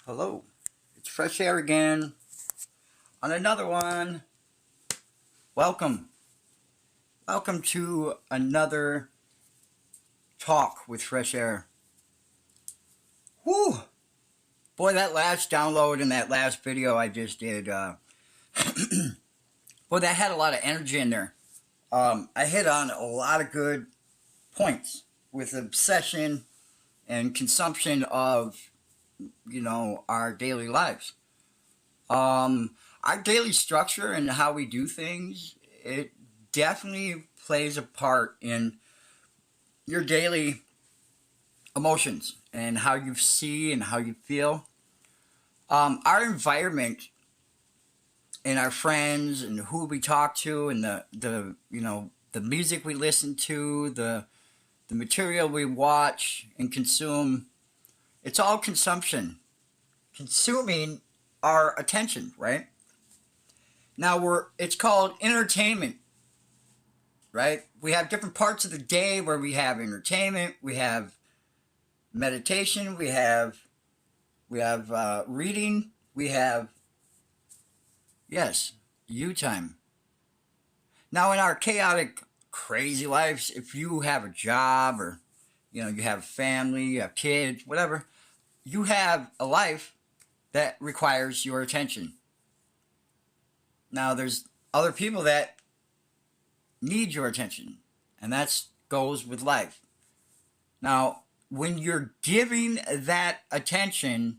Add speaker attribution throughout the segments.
Speaker 1: Hello, it's FreshAir again on another one. Welcome. Welcome to another talk with FreshAir. Whew! Boy, that last download and that last video I just did, boy, that had a lot of energy in there. I hit on a lot of good points with obsession and consumption of, our daily lives. Our daily structure and how we do things, it definitely plays a part in your daily emotions and how you see and how you feel. Our environment and our friends and who we talk to and the music we listen to, the material we watch and consume, it's all consumption. Consuming our attention, right? Now it's called entertainment, right? We have different parts of the day where we have entertainment, we have meditation, we have reading, we have, yes, you time. Now in our chaotic, crazy lives, if you have a job or, you have a family, you have kids, whatever, you have a life that requires your attention. Now there's other people that need your attention, and that goes with life. Now, when you're giving that attention,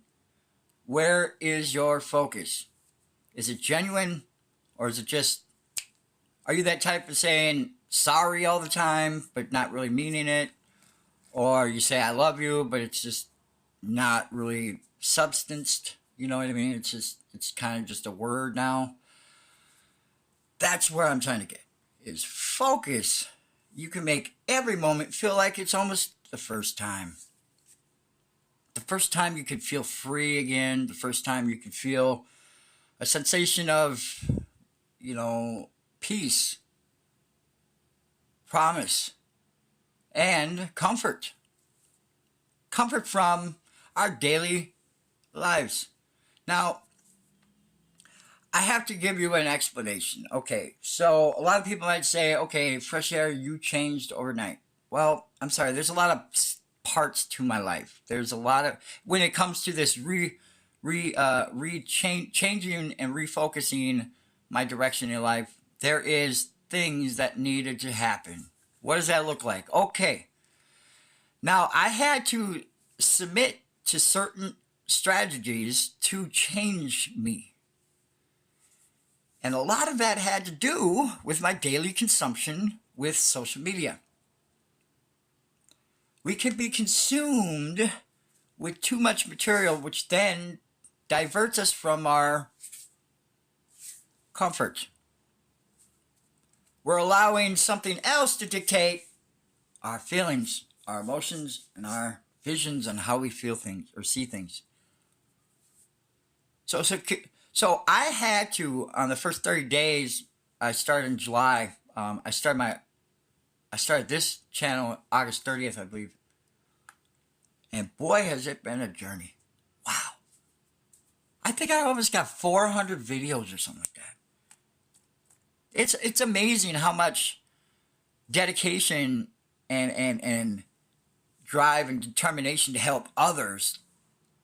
Speaker 1: where is your focus? Is it genuine, or is it just, are you that type of saying sorry all the time, but not really meaning it? Or you say I love you, but it's just not really substanced, you know what I mean? It's kind of just a word now. That's where I'm trying to get, is focus. You can make every moment feel like it's almost the first time. The first time you could feel free again. The first time you could feel a sensation of, peace, promise, and comfort. Comfort from our daily lives. Now, I have to give you an explanation. Okay, so a lot of people might say, okay, FreshAir, you changed overnight. Well, I'm sorry, there's a lot of parts to my life. There's a lot of, when it comes to this changing and refocusing my direction in life, there is things that needed to happen. What does that look like? Okay, now I had to submit to certain strategies to change me. And a lot of that had to do with my daily consumption with social media. We can be consumed with too much material, which then diverts us from our comfort. We're allowing something else to dictate our feelings, our emotions, and our visions on how we feel things or see things. So I had to, on the first 30 days, I started in July. I started this channel August 30th, I believe. And boy, has it been a journey. Wow. I think I almost got 400 videos or something like that. It's amazing how much dedication and drive and determination to help others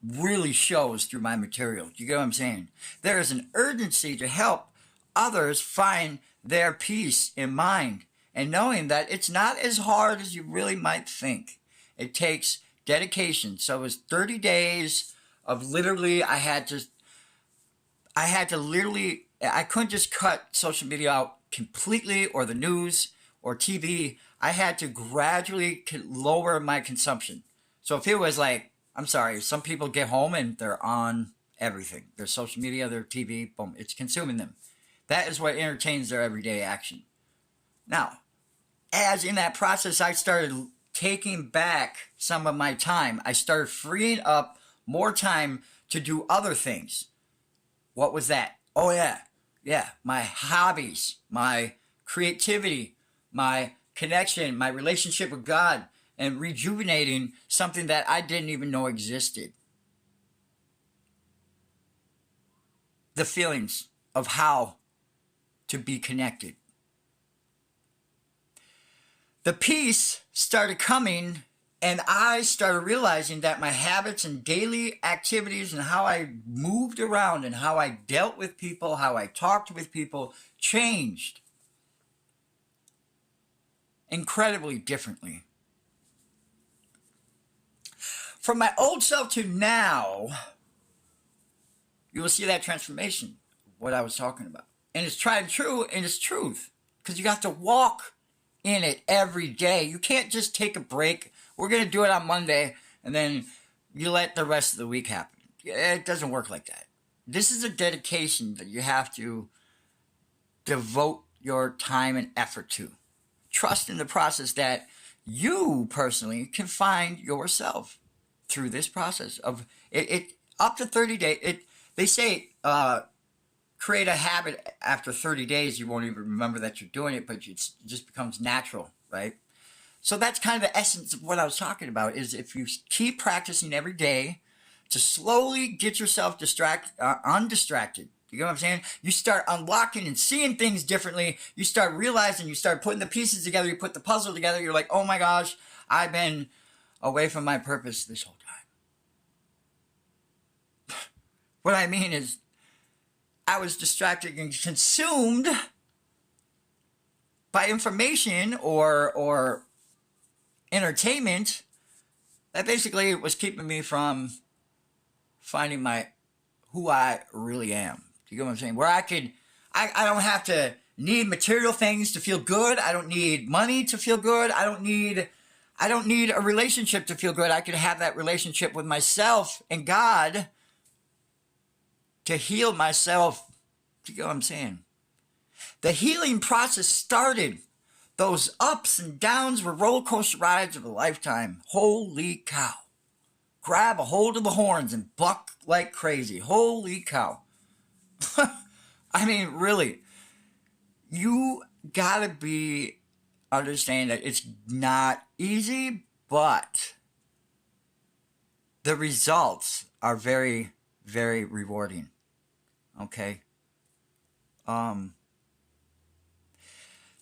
Speaker 1: really shows through my material. Do you get what I'm saying? There is an urgency to help others find their peace in mind and knowing that it's not as hard as you really might think. It takes dedication. So it was 30 days of literally, I couldn't just cut social media out completely, or the news or TV. I had to gradually lower my consumption. So if it was like, I'm sorry, some people get home and they're on everything. Their social media, their TV, boom, it's consuming them. That is what entertains their everyday action. Now, as in that process, I started taking back some of my time. I started freeing up more time to do other things. What was that? Oh, yeah, my hobbies, my creativity, my connection, my relationship with God, and rejuvenating something that I didn't even know existed. the feelings of how to be connected. The peace started coming, and I started realizing that my habits and daily activities and how I moved around and how I dealt with people, how I talked with people changed incredibly differently. From my old self to now, you will see that transformation, what I was talking about. And it's tried and true, and it's truth. Because you got to walk in it every day. You can't just take a break. We're going to do it on Monday, and then you let the rest of the week happen. It doesn't work like that. This is a dedication that you have to devote your time and effort to. Trust in the process that you personally can find yourself through this process of it up to 30 days. They say create a habit after 30 days. You won't even remember that you're doing it, but it just becomes natural, right? So that's kind of the essence of what I was talking about, is if you keep practicing every day to slowly get yourself undistracted. You know what I'm saying? You start unlocking and seeing things differently. You start realizing, you start putting the pieces together, you put the puzzle together, you're like, oh my gosh, I've been away from my purpose this whole time. What I mean is, I was distracted and consumed by information or entertainment that basically was keeping me from finding who I really am. Do you get what I'm saying? Where I don't have to need material things to feel good. I don't need money to feel good. I don't need a relationship to feel good. I could have that relationship with myself and God to heal myself. Do you get what I'm saying? The healing process started. Those ups and downs were roller coaster rides of a lifetime. Holy cow. Grab a hold of the horns and buck like crazy. Holy cow. I mean, really. You gotta understand that it's not easy, but the results are very, very rewarding. Okay?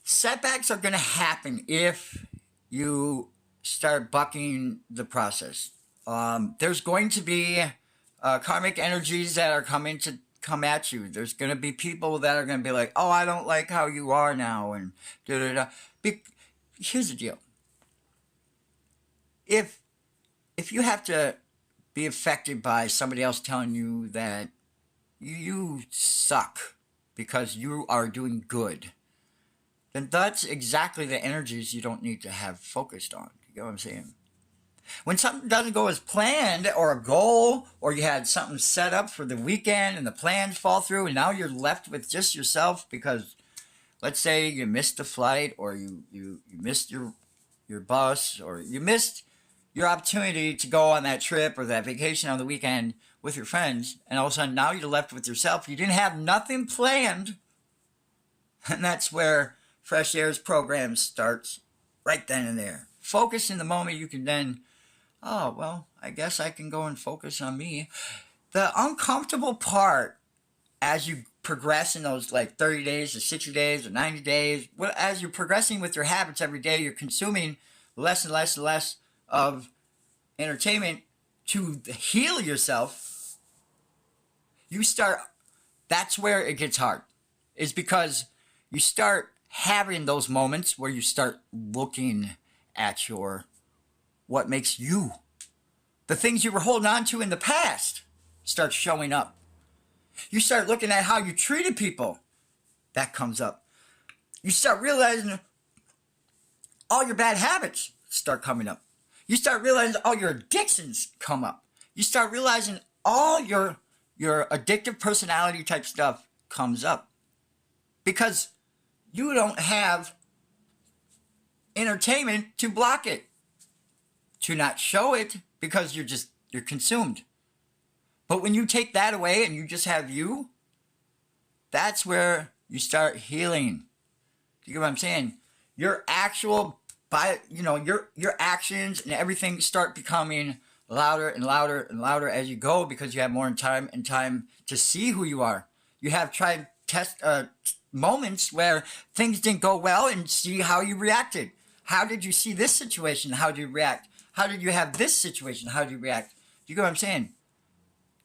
Speaker 1: Setbacks are going to happen if you start bucking the process. There's going to be karmic energies that are coming to come at you. There's going to be people that are going to be like, oh, I don't like how you are now, and da-da-da. Here's the deal. If you have to be affected by somebody else telling you that you suck because you are doing good, then that's exactly the energies you don't need to have focused on. You get what I'm saying? When something doesn't go as planned, or a goal, or you had something set up for the weekend and the plans fall through, and now you're left with just yourself because, let's say, you missed the flight, or you missed your bus, or you missed your opportunity to go on that trip or that vacation on the weekend with your friends, and all of a sudden now you're left with yourself. You didn't have nothing planned, and that's where FreshAir's program starts right then and there. Focus in the moment. You can then, oh, well, I guess I can go and focus on me. The uncomfortable part as you progress in those like 30 days or 60 days or 90 days, as you're progressing with your habits every day, you're consuming less and less and less of entertainment to heal yourself. That's where it gets hard. Is because you start having those moments where you start looking at what makes you. The things you were holding on to in the past start showing up. You start looking at how you treated people. That comes up. You start realizing all your bad habits start coming up. You start realizing all your addictions come up. You start realizing all your addictive personality type stuff comes up. Because you don't have entertainment to block it, to not show it, because you're consumed. But when you take that away and you just have you, that's where you start healing. Do you get what I'm saying? Your actual, your actions and everything start becoming louder and louder and louder as you go, because you have more time to see who you are. You have tried test moments where things didn't go well and see how you reacted. How did you see this situation? How did you react? How did you have this situation? How did you react? Do you get what I'm saying?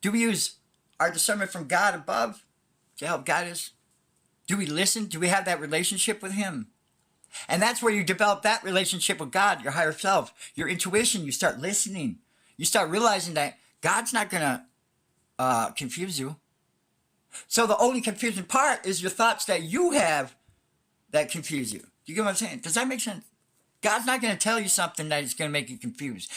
Speaker 1: Do we use our discernment from God above to help guide us? Do we listen? Do we have that relationship with Him? And that's where you develop that relationship with God, your higher self, your intuition. You start listening. You start realizing that God's not going to confuse you. So the only confusing part is your thoughts that you have that confuse you. Do you get what I'm saying? Does that make sense? God's not going to tell you something that is going to make you confused.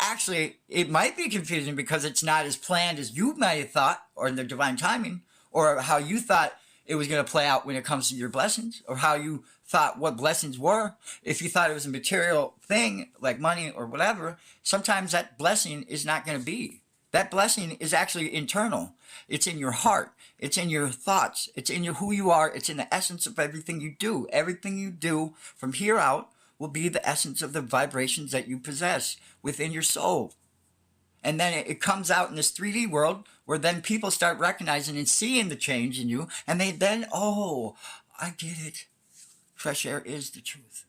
Speaker 1: Actually, it might be confusing because it's not as planned as you might have thought, or in the divine timing, or how you thought it was going to play out when it comes to your blessings, or how you thought what blessings were. If you thought it was a material thing, like money or whatever, sometimes that blessing is not going to be. That blessing is actually internal. It's in your heart. It's in your thoughts. It's in who you are. It's in the essence of everything you do. Everything you do from here out will be the essence of the vibrations that you possess within your soul. And then it comes out in this 3D world where then people start recognizing and seeing the change in you. And they then, oh, I get it. Fresh air is the truth.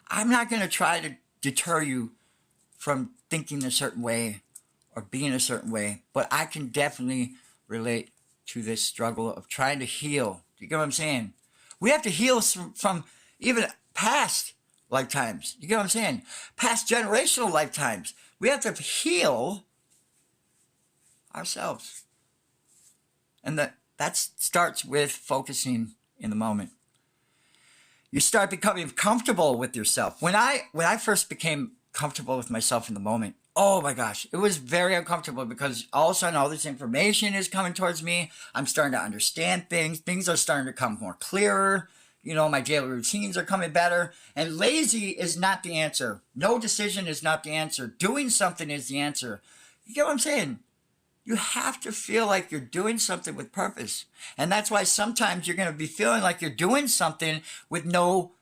Speaker 1: I'm not going to try to deter you from thinking a certain way or being a certain way, but I can definitely relate to this struggle of trying to heal. Do you get what I'm saying? We have to heal from even past lifetimes. You get what I'm saying? Past generational lifetimes. We have to heal ourselves. And that starts with focusing in the moment. You start becoming comfortable with yourself. When I first became comfortable with myself in the moment, oh my gosh, it was very uncomfortable because all of a sudden all this information is coming towards me. I'm starting to understand things. Things are starting to come more clearer. You know, my daily routines are coming better. And lazy is not the answer. No decision is not the answer. Doing something is the answer. You get what I'm saying? You have to feel like you're doing something with purpose. And that's why sometimes you're going to be feeling like you're doing something with no,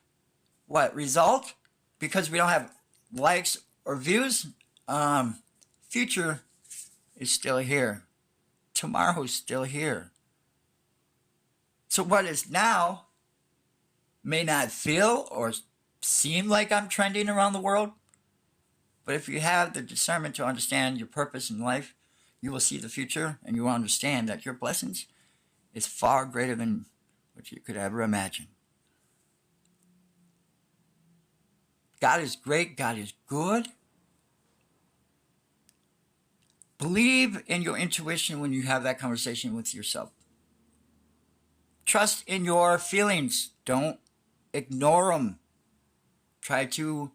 Speaker 1: result? Because we don't have likes or views. Future is still here. Tomorrow's still here. So what is now may not feel or seem like I'm trending around the world, but if you have the discernment to understand your purpose in life, you will see the future and you will understand that your blessings is far greater than what you could ever imagine. God is great. God is good. Believe in your intuition when you have that conversation with yourself. Trust in your feelings. Don't ignore them. Try to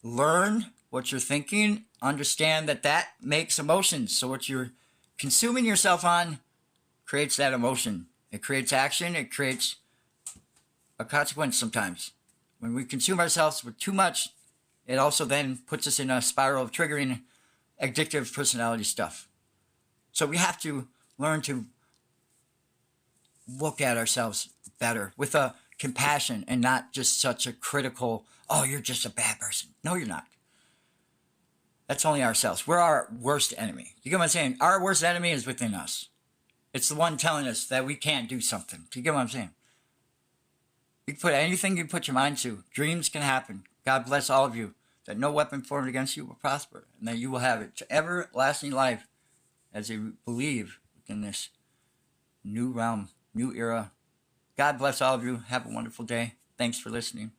Speaker 1: learn what you're thinking. Understand that makes emotions. So what you're consuming yourself on creates that emotion. It creates action. It creates a consequence sometimes. When we consume ourselves with too much, it also then puts us in a spiral of triggering addictive personality stuff. So we have to learn to look at ourselves better with a compassion and not just such a critical, oh, you're just a bad person. No, you're not. That's only ourselves. We're our worst enemy. You get what I'm saying? Our worst enemy is within us. It's the one telling us that we can't do something. Do you get what I'm saying? You can put anything you put your mind to. Dreams can happen. God bless all of you. That no weapon formed against you will prosper, and that you will have it everlasting life as you believe in this new realm, new era. God bless all of you. Have a wonderful day. Thanks for listening.